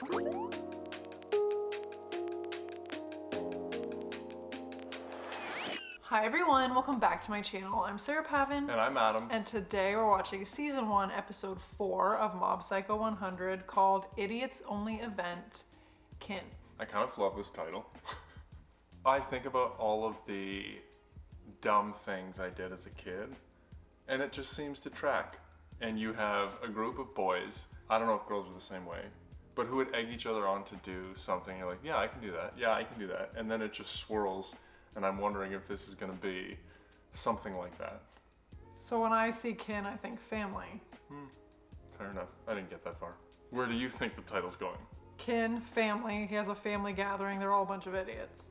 Hi everyone, welcome back to my channel. I'm Sarah Pavan. And I'm Adam. And today we're watching Season 1, Episode 4 of Mob Psycho 100 called Idiot's Only Event, Kin. I kind of love this title. I think about all of the dumb things I did as a kid, and it just seems to track. And you have a group of boys, I don't know if girls are the same way, but who would egg each other on to do something. You're like, yeah, I can do that. Yeah, I can do that. And then it just swirls. And I'm wondering if this is going to be something like that. So when I see kin, I think family. Fair enough. I didn't get that far. Where do you think the title's going? Kin, family. He has a family gathering. They're all a bunch of idiots.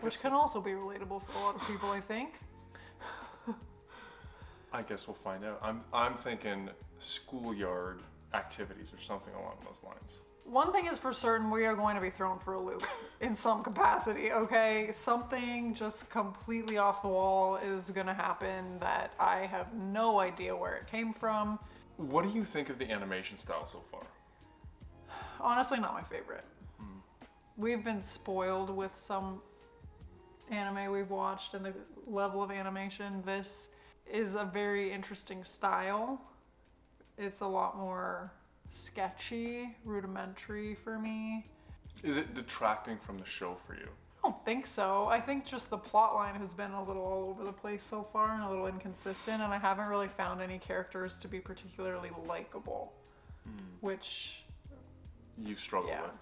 Which can also be relatable for a lot of people, I think. I guess we'll find out. I'm thinking schoolyard activities or something along those lines. One thing is for certain, we are going to be thrown for a loop in some capacity, okay? Something just completely off the wall is gonna happen that I have no idea where it came from. What do you think of the animation style so far? Honestly, not my favorite. We've been spoiled with some anime we've watched and the level of animation. This is a very interesting style. It's a lot more sketchy, rudimentary for me. Is it detracting from the show for you? I don't think so. I think just the plot line has been a little all over the place so far and a little inconsistent, and I haven't really found any characters to be particularly likable, which You've struggled with.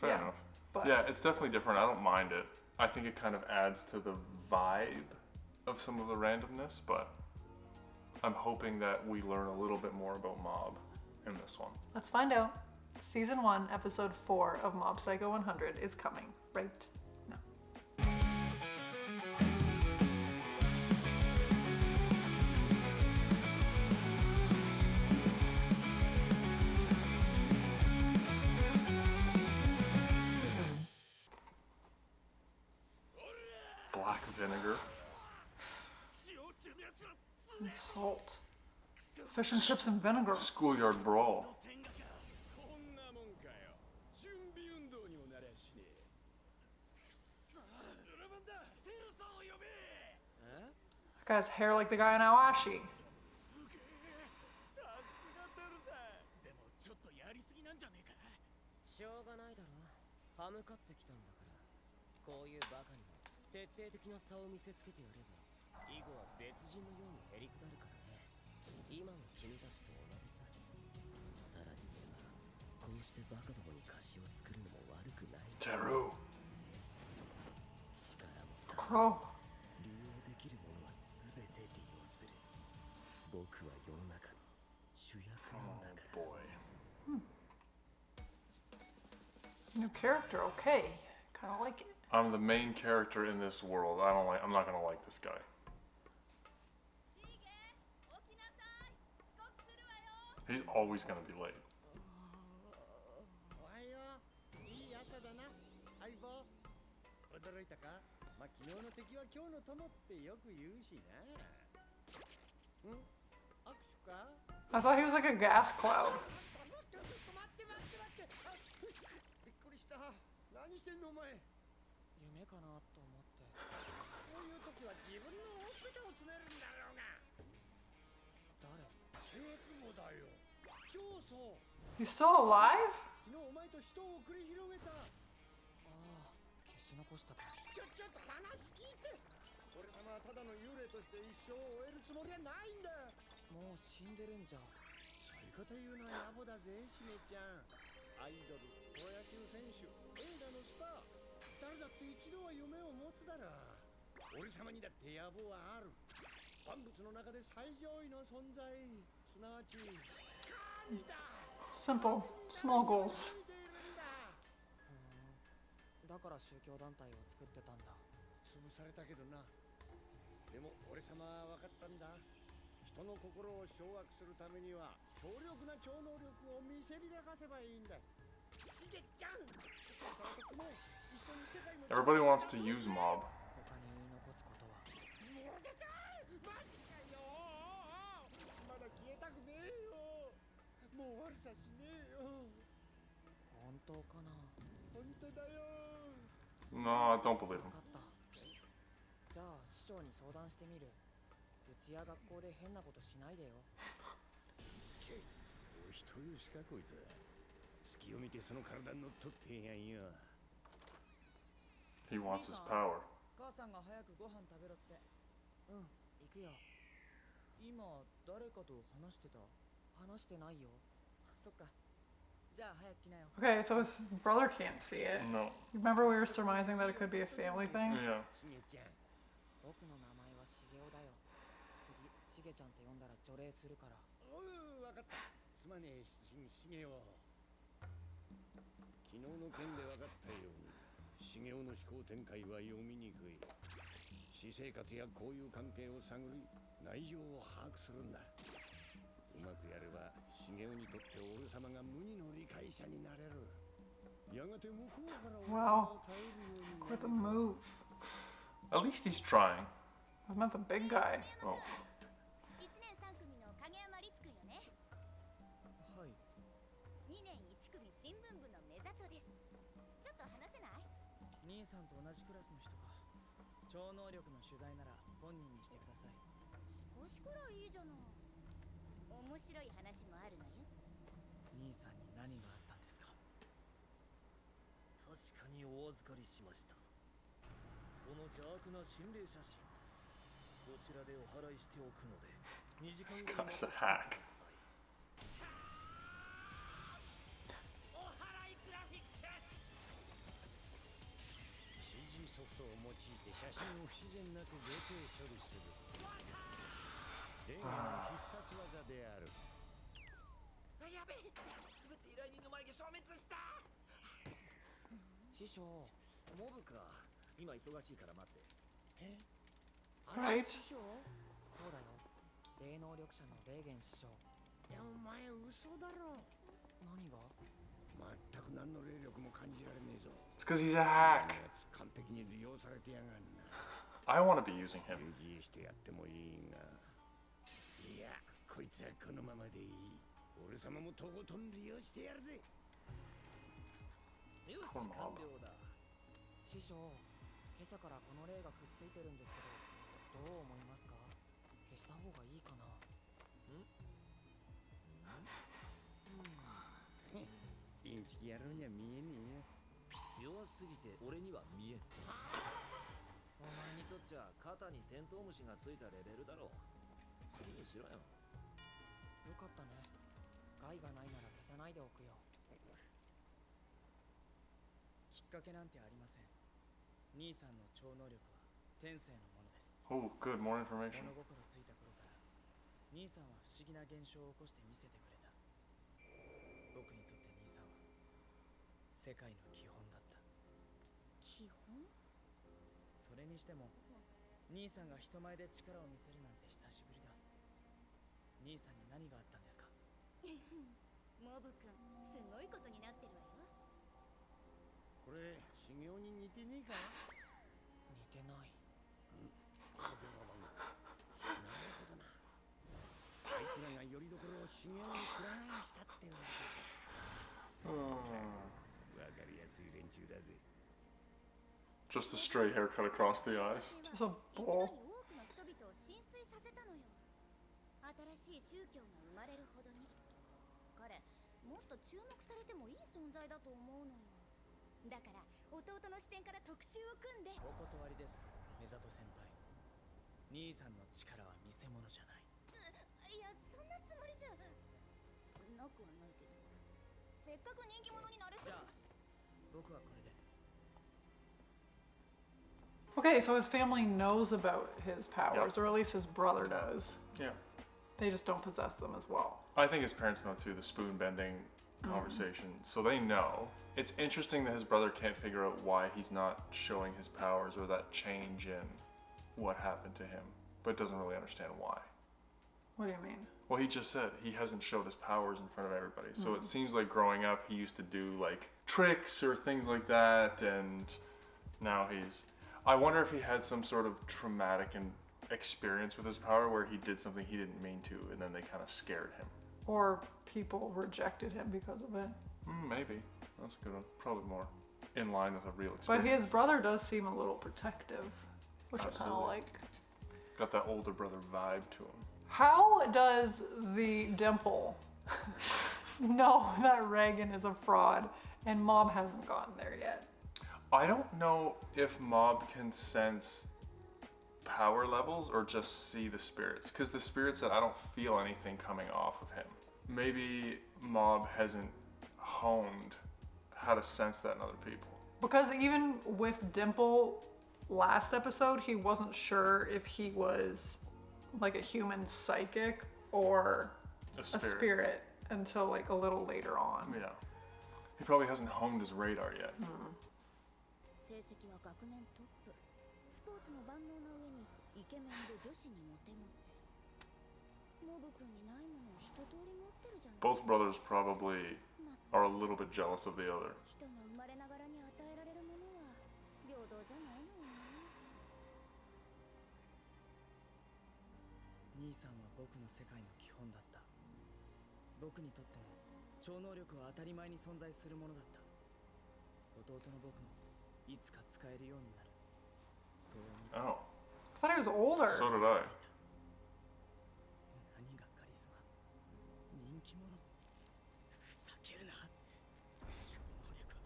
Fair enough. But yeah, it's definitely different. I don't mind it. I think it kind of adds to the vibe of some of the randomness, but I'm hoping that we learn a little bit more about Mob in this one. Let's find out. Season 1, Episode 4 of Mob Psycho 100 is coming right now. Black vinegar. And salt. Fish and chips and vinegar. Schoolyard brawl. That guy's hair like the guy in Awashi. Teru. Crow. Oh boy. New character, okay. Kind of like it. I'm the main character in this world. I'm not gonna like this guy. He's always gonna be late. I thought he was like a gas cloud. He's still alive? Simple, small goals. だから宗教団体を作ってたんだ。潰されたけどな。でも俺様は分かったんだ。人の心を掌握するためには強力な超能力を見せびらかせばいいんだ。しげちゃん、その時も一緒に世界の Everybody wants to use Mob. 他に言い残すことは。もう出た！マジかよ！まだ消えたくねえよ。もう悪さしねえよ。本当か？かな。本当だよ。 No, I don't believe 分 him. かった。じゃあ師匠に相談してみる。うちや学校で変なことしないでよ。お人よしかこいつ。隙を見てその体に乗っ取ってんやんよ。 He wants his power. 母さんが早くご飯食べろって。うん、行くよ。今誰かと話してた？話してないよ。そっか。じゃあ早く来なよ。 Okay, so his brother can't see it. No. Remember we were surmising that it could be a family thing? Yeah. しげちゃん。僕の名前はしげおだよ。次、しげちゃんって呼んだら除霊するから。おう、わかった。すまねえ、しげお。昨日の件で分かったように、しげおの思考展開は読みにくい。私生活や交友関係を探り、内情を把握するんだ。うまくやれば、しげおにとって俺様が無二の理解者になれる。やがて向こうから俺様を頼るようになる。 With a move. At least he's trying. I meant the big guy. Oh. 1年3組の影山律くんよね。はい。2年1組新聞部の目里です。ちょっと話せない？兄さんと同じクラスの人か。超能力の取材なら本人にしてください。少しくらいいいじゃない。面白い話もあるのよ。兄さんに何があったんですか？確かにお預かりしました。この邪悪な心霊写真、こちらでお払いしておくので、2時間後に持ってきてください。お払いグラフィック。 CG ソフトを用いて写真を不自然なく合成処理する映画の必殺技である。やべえ、全て依頼人の前で消滅した。師匠、モブか。今忙しいから待って。え？ Right? 師匠？そうだよ。霊能力者のレーゲン師匠。いや、お前嘘だろ。何が？全く何の霊力も感じられねえぞ。 It's because he's a hack. 完璧に利用されてやがんな。 I want to be using him. 友人してやってもいいが。いや、こいつはこのままでいい。俺様もとことん利用してやるぜ。よし、完了だ。師匠、今朝からこの霊がくっついてるんですけど、どう思いますか？消した方がいいかな？インチキ野郎には見えねえよ。弱すぎて俺には見えん。お前にとっちゃ肩にテントウムシがついたレベルだろう。好きにしろよ。よかったね。害がないなら消さないでおくよ。きっかけなんてありません。兄さんの超能力は天性のものです。 Oh, good. More information. 物心ついた頃から兄さんは不思議な現象を起こして見せてくれた。僕にとって兄さんは世界の基本だった。基本？それにしても兄さんが人前で力を見せるなんて久しぶりだ。兄さんに何があったんですか？モブくん、すごいことになってるわよ。これ修行に似てねえか？似てない。これではなるほどな。あいつらがよりどころを修行にくら替えしたってわけか。わかりやすい連中だぜ。 Just a straight haircut across the eyes. Just a 一度 bowl. に多くの人々を浸水させたのよ。新しい宗教が生まれるほどに。彼、もっと注目されてもいい存在だと思うのよ。だから弟の視点から特集を組んで。お断りです、目里先輩。兄さんの力は見せ物じゃない。いや、そんなつもりじゃなくはないけど。せっかく人気者になれそう。じゃあ僕はこれで。 Okay, so his family knows about his powers, or at least his brother does. Yeah. They just don't possess them as well. I think his parents know too, the spoon bending conversation. So they know. It's interesting that his brother can't figure out why he's not showing his powers or that change in what happened to him, but doesn't really understand why. What do you mean? Well, he just said he hasn't showed his powers in front of everybody. So it seems like growing up, he used to do like tricks or things like that, and now he's. I wonder if he had some sort of traumatic experience with his power where he did something he didn't mean to, and then they kind of scared him. Or people rejected him because of it. Maybe. That's a good one. Probably more in line with a real But experience. his brother does seem a little protective, which I kind Absolutely. of like. Got that older brother vibe to him. How does the Dimple know that Reagan is a fraud and Mob hasn't gotten there yet? I don't know if Mob can sense power levels or just see the spirits. Because the spirit said, I don't feel anything coming off of him. Maybe Mob hasn't honed how to sense that in other people. Because even with Dimple last episode, he wasn't sure if he was like a human psychic or A a spirit. spirit until like a little later on. Yeah. He probably hasn't honed his radar yet. 成績は学年トップ。スポーツも万能な上にイケメンで女子にモテモテ。モブ君にないものを一通り持ってるじゃない。 Both brothers probably ま are a little bit jealous of the other. 人が生まれながらに与えられるものは平等じゃないのよね。兄さんは僕の世界の基本だった。僕にとっても超能力は当たり前に存在するものだった。弟の僕もいつか使えるようになる。そう思って Oh. I thought he was older. So did I. 何がカリスマ、人気者、ふざけるな。超能力は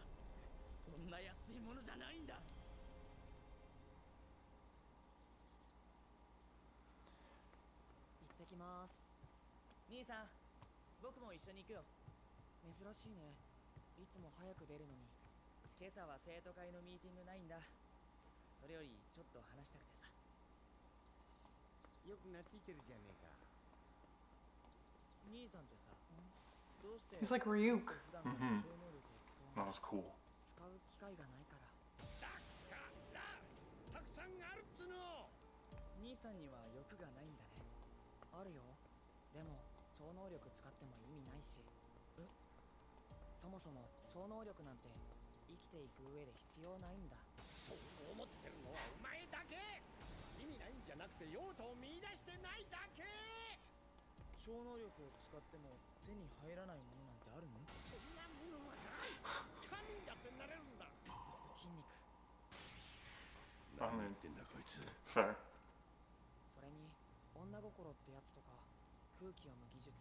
そんな安いものじゃないんだ。行ってきます。兄さん、僕も一緒に行くよ。珍しいね。いつも早く出るのに。今朝は生徒会のミーティングないんだ。それよりちょっと話したくてさ。よく懐いてるじゃねえか。兄さんってさ、どうして He's like Ryuk. 普段から超能力を使わない That was cool. 使う機会がないから。だからたくさんあるっつの。兄さんには欲がないんだね。あるよ。でも超能力使っても意味ないし。そもそも超能力なんて生きていく上で必要ないんだ。そう思ってるのはお前だけ。意味ないんじゃなくて用途を見出してないだけ。超能力を使っても手に入らないものなんてあるの？そんなものはない。神だってなれるんだ。筋肉。I mean, ってんだこいつ。 fair. それに女心ってやつとか空気読む技術、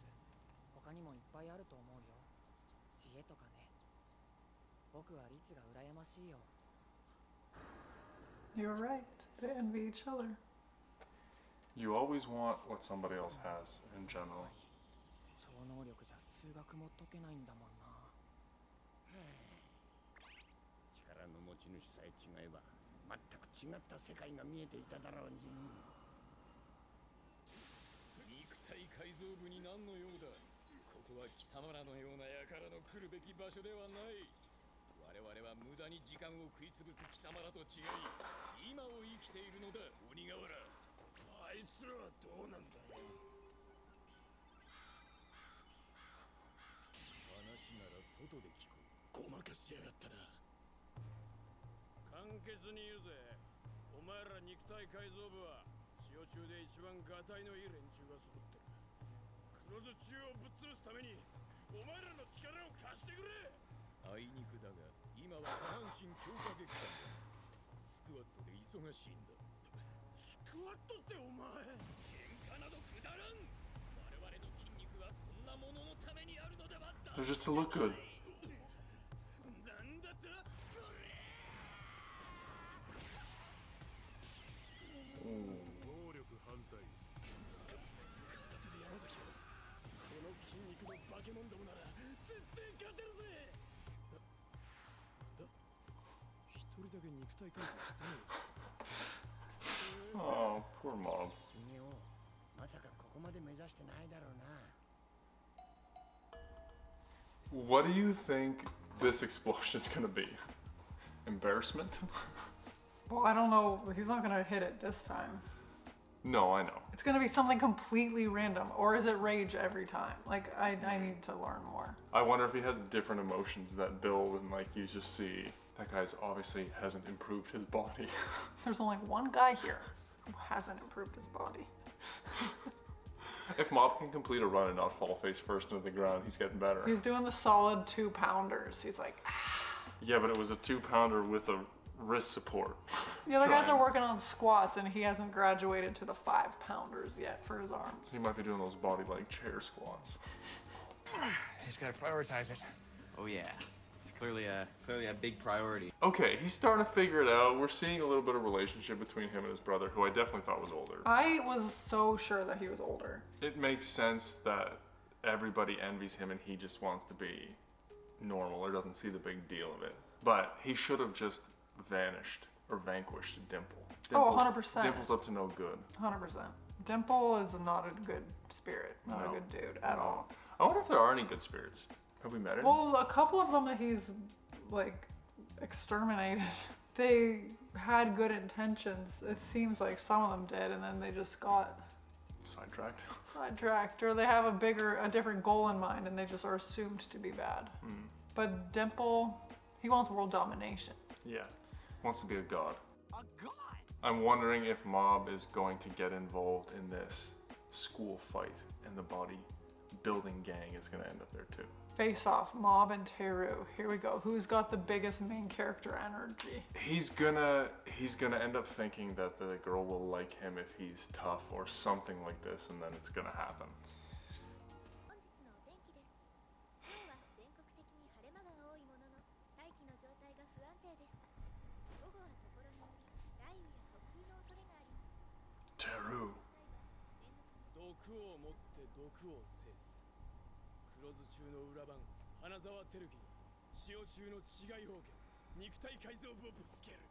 他にもいっぱいあると思うよ。知恵とかね。僕はリツが羨ましいよ。 You're right. They envy each other. You always want what somebody else has in general. 超能力じゃ数学も解けないんだもんな。力の持ち主さえ違えば全く違った世界が見えていただろうに。肉体改造部に何の用だ。ここは貴様らのような輩の来るべき場所ではない。我々は無駄に時間を食いつぶす貴様らと違い、今を生きているのだ、鬼瓦。あいつらはどうなんだよ。話なら外で聞こう。ごまかしやがったな。簡潔に言うぜ。お前ら肉体改造部は使用中で一番ガタイのいい連中が揃ってる。黒ず中をぶっ潰すためにお前らの力を貸してくれ。あいにくだが今は下半身強化月間だ。スクワットで忙しいんだ。スクワットってお前。喧嘩などくだらん。我々の筋肉はそんなもののためにあるのでは。 They're just to look good. なんだと。暴力反対。片手で山崎を。この筋肉の化け物どもなら絶対勝てるぜ。なんだ。一人だけ肉体改造してねえ。 Oh, poor Mob. 君をまさかここまで目指してないだろうな。 What do you think this explosion is gonna be? Embarrassment? Well, I don't know. He's not gonna hit it this time. No, I know. It's gonna be something completely random, or is it rage every time? Like, I need to learn more. I wonder if he has different emotions that build and like you just see that guy's obviously hasn't improved his body. There's only one guy here who hasn't improved his body. If Mob can complete a run and not fall face first into the ground, he's getting better. He's doing the solid 2-pounders. He's like, ah. Yeah, but it was a 2-pounder with a wrist support. The other guys are working on squats, and he hasn't graduated to the 5-pounders yet for his arms. He might be doing those body like chair squats. He's got to prioritize it. Oh yeah, it's clearly a big priority. Okay, he's starting to figure it out. We're seeing a little bit of relationship between him and his brother, who I definitely thought was older. I was so sure that he was older. It makes sense that everybody envies him and he just wants to be normal or doesn't see the big deal of it. But he should have just vanished or vanquished Dimple. Oh, 100%. Dimple's up to no good. 100%. Dimple is not a good spirit, not a good dude at all. I wonder if there are any good spirits. Have we met him? Well, a couple of them that he's like exterminated, they had good intentions. It seems like some of them did, and then they just got sidetracked, or they have a different goal in mind, and they just are assumed to be bad. But Dimple, he wants world domination. Yeah, wants to be a god. A god? I'm wondering if Mob is going to get involved in this school fight, and the body building gang is going to end up there too. Face off, Mob and Teru. Here we go. Who's got the biggest main character energy? He's gonna end up thinking that the girl will like him if he's tough or something like this, and then it's gonna happen. 本日のお天気です。今日は全国的に晴れ間が多いものの、大気の状態が不安定です。午後はところにより雷雨や突風の恐れがあります。 Teru. 毒をもって毒を制す。黒酢中の裏番花沢照樹に塩中の違い方言肉体改造部をぶつける。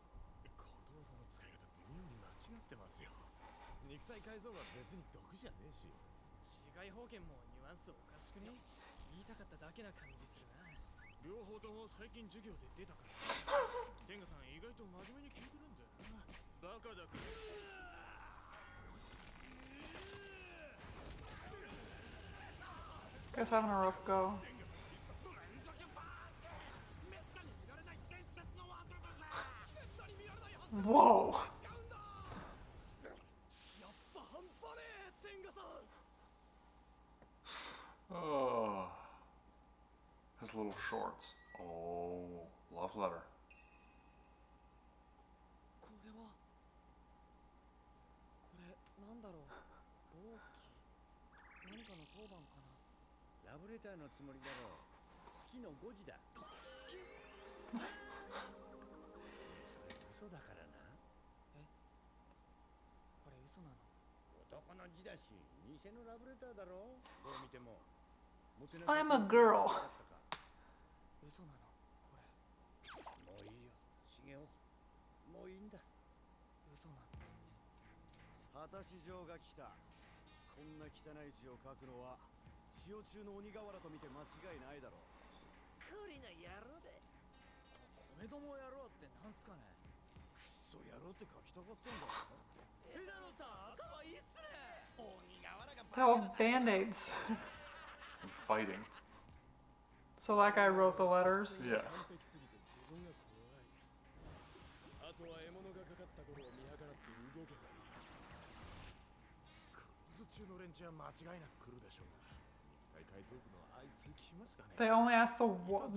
ことわざの使い方微妙に間違ってますよ。肉体改造は別に毒じゃねえし。違い方言もニュアンスおかしくね？言いたかっただけな感じするな。両方とも最近授業で出たから。天下さん意外と真面目に聞いてるんだよな。バカだから。Guys having a rough go. Whoa! Oh, his little shorts. Oh, love letter. これはなんだろう。暴気。何かの当番かな。ラブレターのつもりだろう。好きの5時だ。好きそれ嘘だからな。え、これ嘘なの？男の字だし、偽のラブレターだろう。どう見ても。I'm a girl. 嘘なの？これ。もういいよ、茂雄。もういいんだ。嘘なの？果たし状が来た。こんな汚い字を書くのは塩中の鬼瓦と見て間違いないだろう。クリな野郎で。米ども野郎ってなんすかね？くっそ野郎って書きたかったんだ。枝野さん、頭いいっすね。鬼瓦が Oh, band-aids. And fighting. So that guy wrote the letters. Yeah. 完璧すぎて自分が怖い。あとは獲物がかかった頃を見計らって動けばいい。クルーズ中の連中は間違いなく来るでしょうが。肉体改造部のあいつ来ますかね。 They only asked the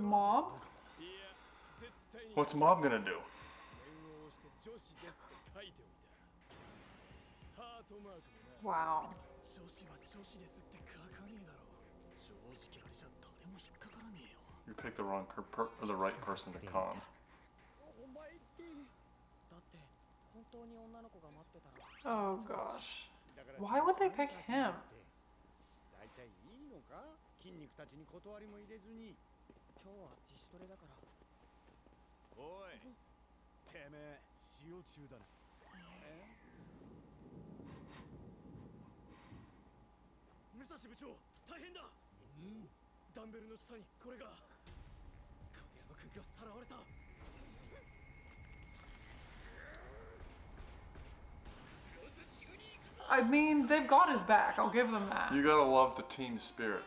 mob? いや、絶対に。 What's Mob gonna do? 念を押して女子ですって書いておいた。ハートマークもな。 Wow. 女子は女子ですって書かねえだろ。正直あれじゃ誰も引っかからねえよ。You picked the wrong or the right person to con. お前ってだって本当に女の子が待ってたら。 Oh gosh. Why would they pick him? 大体いいのか？筋肉たちに断りも入れずに。今日は自主トレだから。おい、てめえ塩中だな。武蔵部長、大変だ。ダンベルの下にこれが。影山君がさらわれた。 I mean, they've got his back. I'll give them that. You gotta love the team spirit.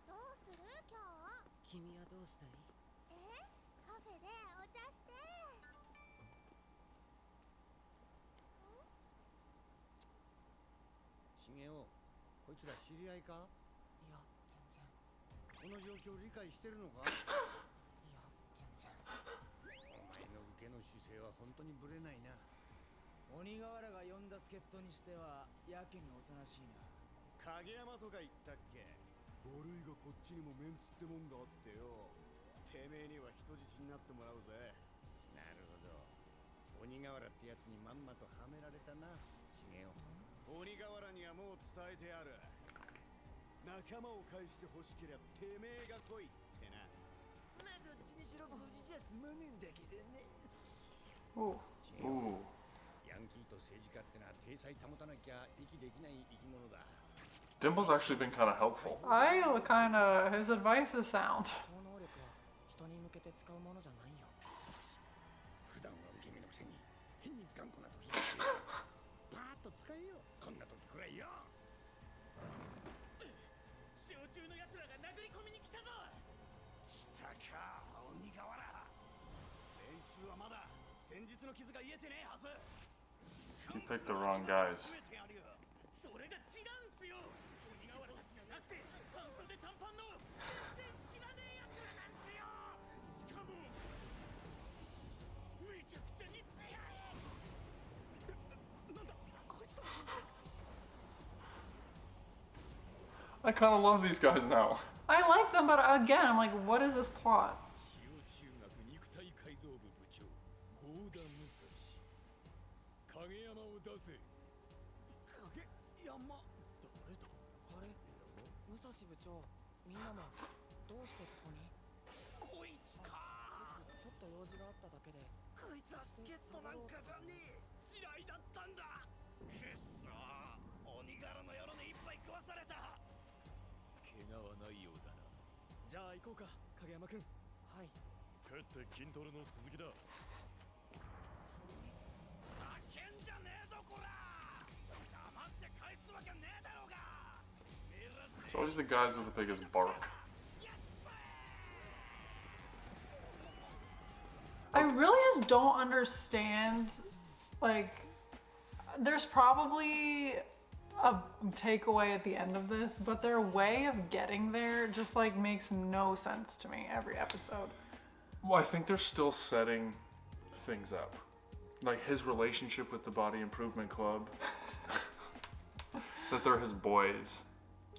どうする今日？君はどうしたい？カフェでお茶して。茂雄、ここいつら知り合いか？いや全然。この状況理解してるのか？いや全然。お前の受けの姿勢は本当にブレないな。鬼瓦が呼んだ助っ人にしてはやけにおとなしいな。影山とか言ったっけ？悪いがこっちにもメンツってもんがあってよ。てめえには人質になってもらうぜ。なるほど。鬼瓦ってやつにまんまとはめられたな、茂雄。鬼瓦にはもう伝えてある。仲間を返して欲しけりゃてめえが来いってな。まあどっちにしろ無事じゃ済まねえんだけどね。Ooh. Ooh. ヤンキーと政治家ってのは体裁保たなきゃ息できない生き物だ。Dimple's actually been kind of helpful. His advice is sound. 超能力は人に向けて使うものじゃないよ。普段は受け身のくせに変に頑固な時パーッと使えよ、こんな時くらいよ。小中の奴らが殴り込みに来たぞ。来たか、鬼瓦。連中はまだ先日の傷が癒えてねえはず。 You picked the wrong guys. それが違うんすよ。鬼瓦たちじゃなくて半袖短パンの知らねえ奴らなんすよ。しかもめちゃくちゃに強い。なんだこいつだ。 I kind of love these guys now. I like them, but again, I'm like, what is this plot? 小中学肉体改造部部長郷田武蔵。影山を出せ。影山。誰だ。あれ武蔵部長、みんなもどうしてここに？こいつか。ちょっと用事があっただけで。こいつは助っ人なんかじゃねえ。地雷だったんだ。くっそー。鬼柄の夜に一杯食わされた。怪我はないようだな。じゃあ行こうか、影山くん。はい。帰って筋トレの続きだ。叫んじゃねえぞこら。黙って返すわけねえだろうが。 It's always the guys with the biggest bark. I really just don't understand, like, there's probably a takeaway at the end of this, but their way of getting there just like makes no sense to me every episode. Well, I think they're still setting things up. Like his relationship with the Body Improvement Club. That they're his boys.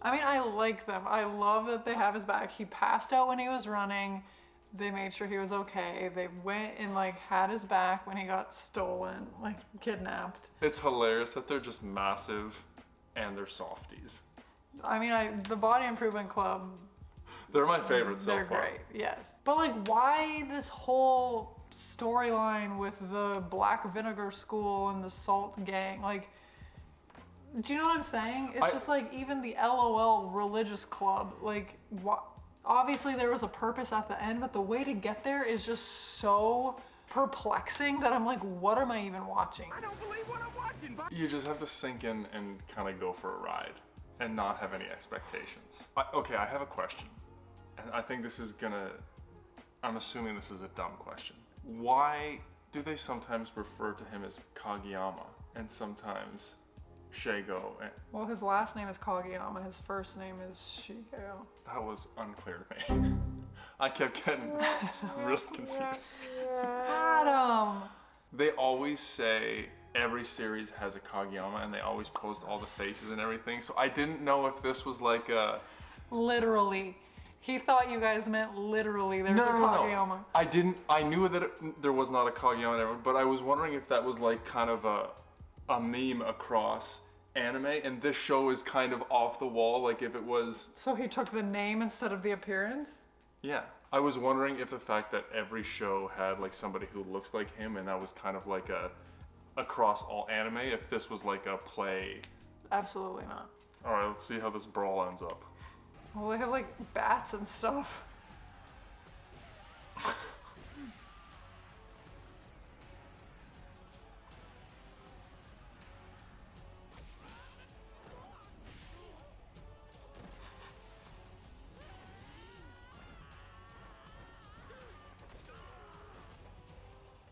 I mean, I like them. I love that they have his back. He passed out when he was running. They made sure he was okay. They went and like had his back when he got stolen, like kidnapped. It's hilarious that they're just massive and they're softies. I mean, the Body Improvement Club, They're my favorite so they're far. great, yes. But like, why this whole storyline with the Black Vinegar School and the Salt Gang? Like, do you know what I'm saying? It's just like even the LOL religious club. Like, obviously there was a purpose at the end, but the way to get there is just so perplexing that I'm like, what am I even watching? I don't believe what I'm watching, but You just have to sink in and kind of go for a ride and not have any expectations. Okay, I have a question. And I think this is I'm assuming this is a dumb question. Why do they sometimes refer to him as Kageyama and sometimes Seko? Well, his last name is Kageyama. His first name is Shigeo. That was unclear to me. I kept getting really confused. Adam! They always say every series has a Kageyama and they always post all the faces and everything. So I didn't know if this was like a... Literally. He thought you guys meant literally there's a Kageyama. I knew that there was not a Kageyama there, but I was wondering if that was like kind of a meme across anime, and this show is kind of off the wall, like if it was... So he took the name instead of the appearance? Yeah. I was wondering if the fact that every show had like somebody who looks like him, and that was kind of like across all anime, if this was like a play. Absolutely not. Alright, let's see how this brawl ends up. Well, they have like bats and stuff.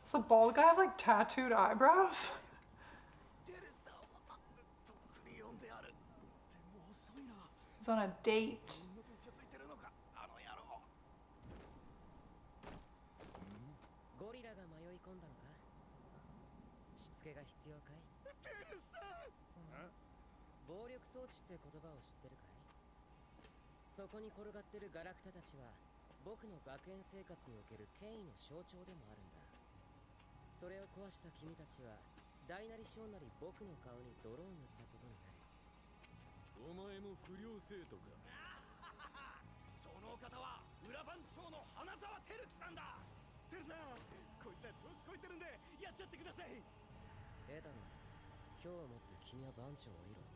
Does the bald guy have like tattooed eyebrows? テレサはとっくに呼んである。でも遅 It's on a date. そんなとイチャついてるのかあの野郎。ゴリラが迷い込んだのか。しつけが必要かい。テルさん。暴力装置って言葉を知ってるかい。そこに転がってるガラクタたちは僕の学園生活における権威の象徴でもあるんだ。それを壊した君たちは大なり小なり僕の顔に泥を塗ったことになる。お前も不良生徒か。そのお方は裏番長の花沢照樹さんだ。テルさん、こいつら調子こいてるんでやっちゃってください。エタノ、今日をもって君は番長を降りろ。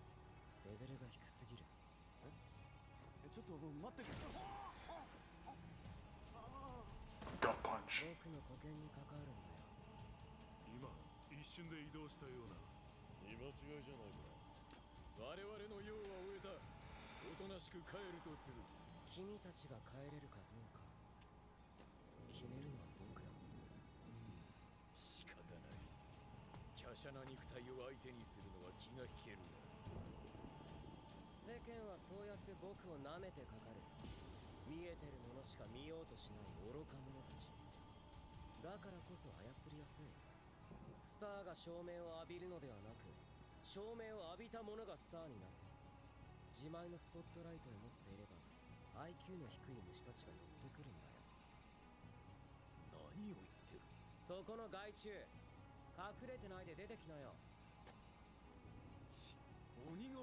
レベルが低すぎる。ちょっと待ってくれ。 Gut punch. 僕の保険に関わるんだよ。今一瞬で移動したような。見間違いじゃないか。我々の用は終えた。おとなしく帰るとする。君たちが帰れるかどうか決めるのは僕だ。仕方ない。華奢な肉体を相手にするのは気が引けるが。世間はそうやって僕を舐めてかかる。見えてるものしか見ようとしない愚か者たち。だからこそ操りやすい。スターが照明を浴びるのではなく、照明を浴びた者がスターになる。自前のスポットライトを持っていれば IQ の低い虫たちが寄ってくるんだよ。何を言ってる。そこの害虫、隠れてないで出てきなよ。鬼瓦。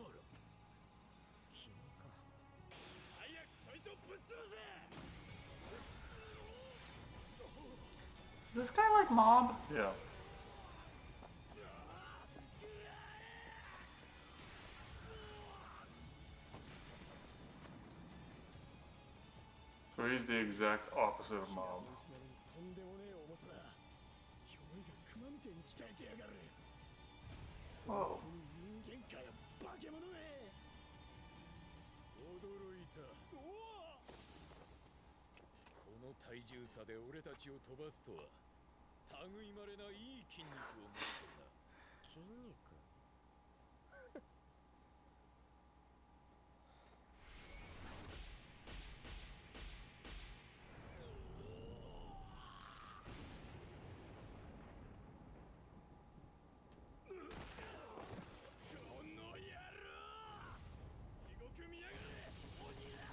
君か。早くそいつをぶっ潰せ。 Is this guy like Mob? Yeah. So he's the exact opposite of Mob. とんでもねえ重さだ。鎧が熊みてえに鍛えてやがる。 Whoa. 人間かよ、化け物め。驚いた。この体重差で俺たちを飛ばすとは類まれないい筋肉を持ってるな。筋肉。この野郎。地獄見やがれ。鬼だ。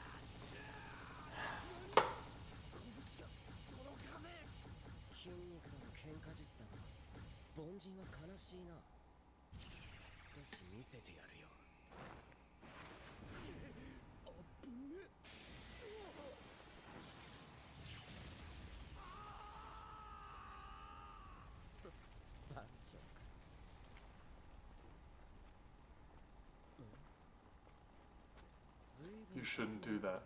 筋肉だの喧嘩術だの凡人は悲しいな。少し見せてやるよ。あぶね。番長か。You shouldn't do that.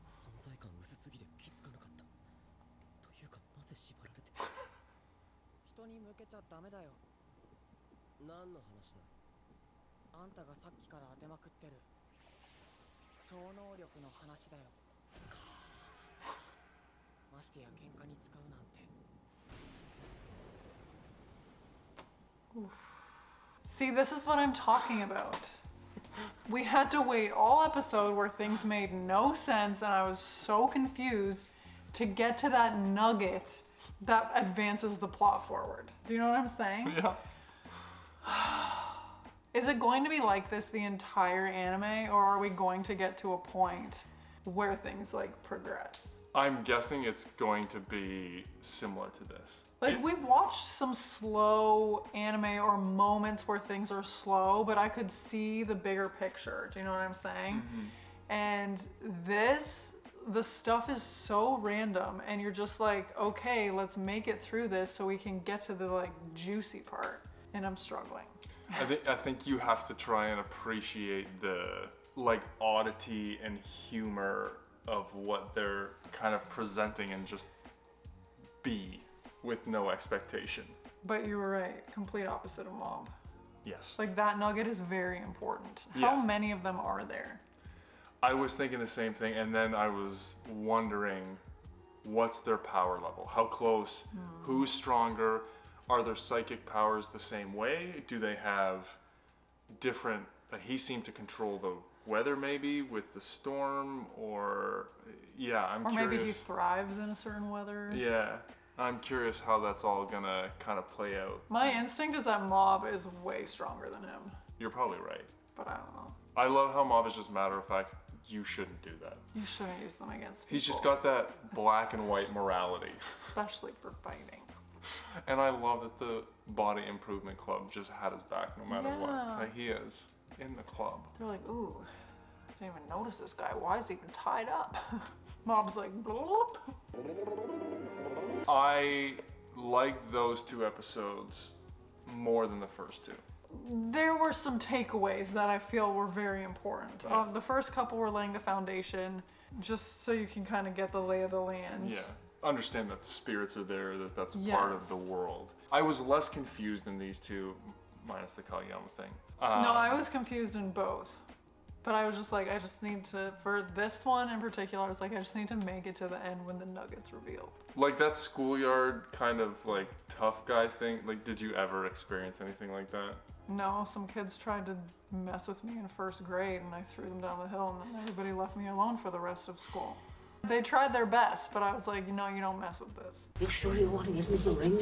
存在感薄すぎて気づかなかった。というかなぜ縛られて。人に向けちゃダメだよ。何の話だ。あんたがさっきから当てまくってる超能力の話だよ。ましてや喧嘩に使うなんて。See, this is what I'm talking about. We had to wait all episode where things made no sense and I was so confused to get to that nugget that advances the plot forward. Do you know what I'm saying? Yeah. Is it going to be like this the entire anime, or are we going to get to a point where things like progress? I'm guessing it's going to be similar to this. Like, we've watched some slow anime or moments where things are slow, but I could see the bigger picture. Do you know what I'm saying? Mm-hmm. And the stuff is so random, and you're just like, okay, let's make it through this so we can get to the like juicy part. And I'm struggling. I think you have to try and appreciate the like oddity and humor of what they're kind of presenting and just be with no expectation. But you were right, complete opposite of Mob. Yes. Like, that nugget is very important. Yeah. How many of them are there? I was thinking the same thing, and then I was wondering what's their power level? How close? Who's stronger? are their psychic powers the same way? Do they have different, he seemed to control the weather maybe with the storm, or yeah, I'm or curious. maybe he thrives in a certain weather. Yeah, I'm curious how that's all gonna kind of play out. My instinct is that Mob is way stronger than him, You're probably right. but I don't know. I love how Mob is just matter of fact, you shouldn't do that. You shouldn't use them against people. He's just got that black and white morality. Especially for fighting. And I love that the Body Improvement Club just had his back no matter what. Yeah. Like, he is in the club. They're like, ooh, I didn't even notice this guy. Why is he even tied up? Mob's like, bloop. I like those 2 episodes more than the first 2. There were some takeaways that I feel were very important. Yeah. The first couple were laying the foundation, just so you can kind of get the lay of the land. Yeah. Understand that the spirits are there, that that's Yes. part of the world. I was less confused in these 2, minus the Kageyama thing. No, I was confused in both. But I was just like, I just need to, for this one in particular, I was like, I just need to make it to the end when the nugget's revealed. Like that schoolyard kind of like tough guy thing, like did you ever experience anything like that? No, some kids tried to mess with me in first grade and I threw them down the hill and then everybody left me alone for the rest of school. They tried their best, but I was like, no, you don't mess with this. You sure you want to get into the ring?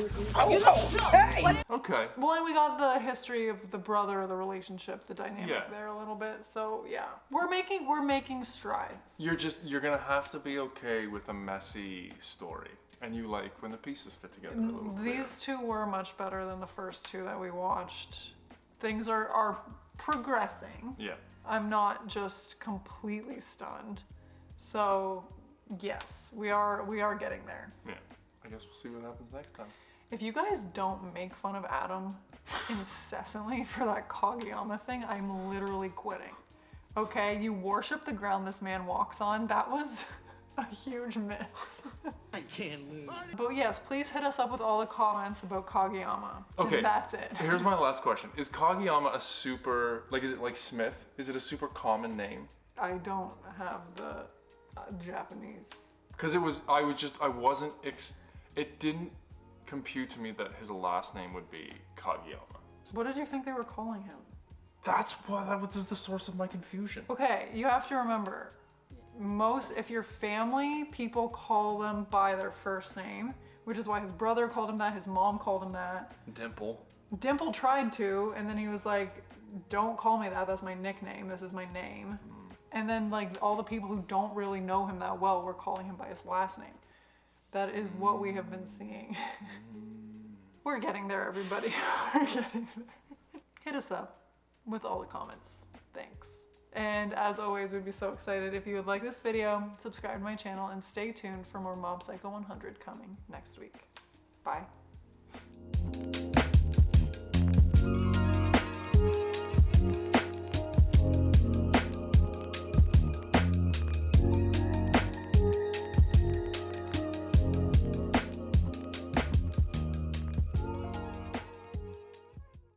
Okay. Well, and we got the history of the brother, the relationship, the dynamic Yeah. there a little bit. So yeah, we're making strides. You're gonna have to be okay with a messy story. And you like when the pieces fit together a little clearer. These 2 were much better than the first 2 that we watched. Things are progressing. Yeah. I'm not just completely stunned. So yes, we are getting there. Yeah. I guess we'll see what happens next time. If you guys don't make fun of Adam incessantly for that Kageyama thing, I'm literally quitting. Okay, you worship the ground this man walks on. That was a huge miss. I can't lose. But yes, please hit us up with all the comments about Kageyama. Okay. And that's it. Here's my last question. Is Kageyama a super, like is it like Smith? Is it a super common name? I don't have the Japanese. Because it didn't compute to me that his last name would be Kageyama. What did you think they were calling him? That was the source of my confusion. Okay, you have to remember, if you're family, people call them by their first name, which is why his brother called him that, his mom called him that. Dimple tried to, and then he was like, don't call me that, that's my nickname, this is my name. And then like all the people who don't really know him that well were calling him by his last name. That is what we have been seeing. We're getting there, everybody. We're getting there. Hit us up with all the comments. Thanks. And as always, we'd be so excited if you would like this video, subscribe to my channel, and stay tuned for more Mob Psycho 100 coming next week. Bye.